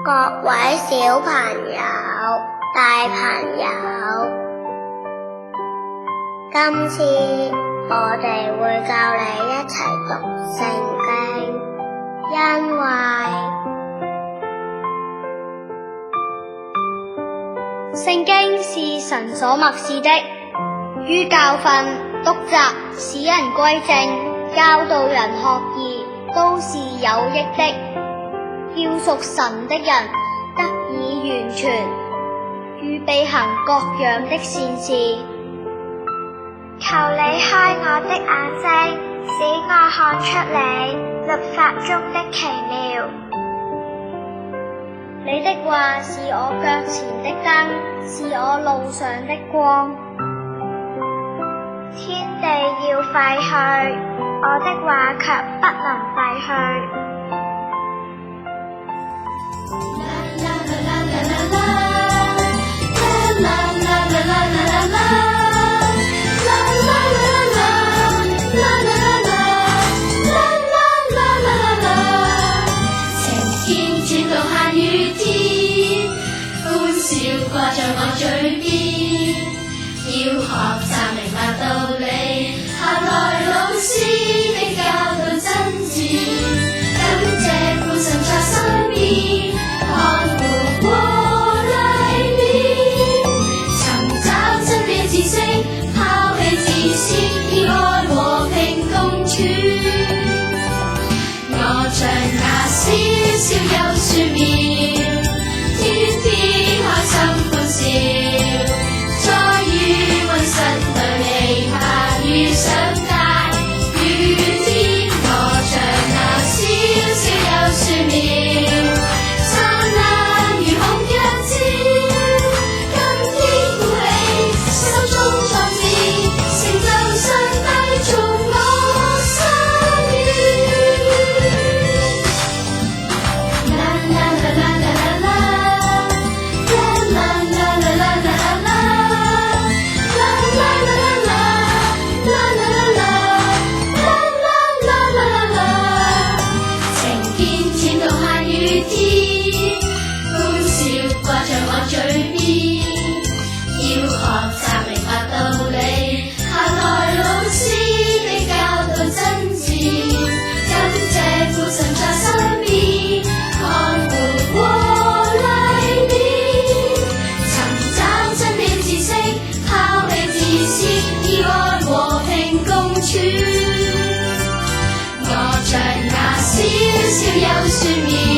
各位小朋友、大朋友，今次我哋會教你一齊讀聖經，因為聖經是神所默示的，於教訓、督責、使人歸正、教導人學義，都是有益的，要屬神的人得以完全，預備行各樣的善事。求你開我的眼睛，使我看出你律法中的奇妙。你的話是我腳前的燈，是我路上的光。天地要廢去，我的話卻不能廢去。掛在我嘴邊，要學習明白道理，下來老師的教導真摯，感謝父神在身邊，看護和勵勉，尋找真理知識，拋棄自私，以愛和平共處。我像那小小幼樹苗，天天開心歡笑，在雨溫室裏嬉下雨上大雨天。我像那小小幼樹苗，燦爛如紅日照，今天鼓起心中創志，成就上帝從我心願。我像那小小幼樹苗。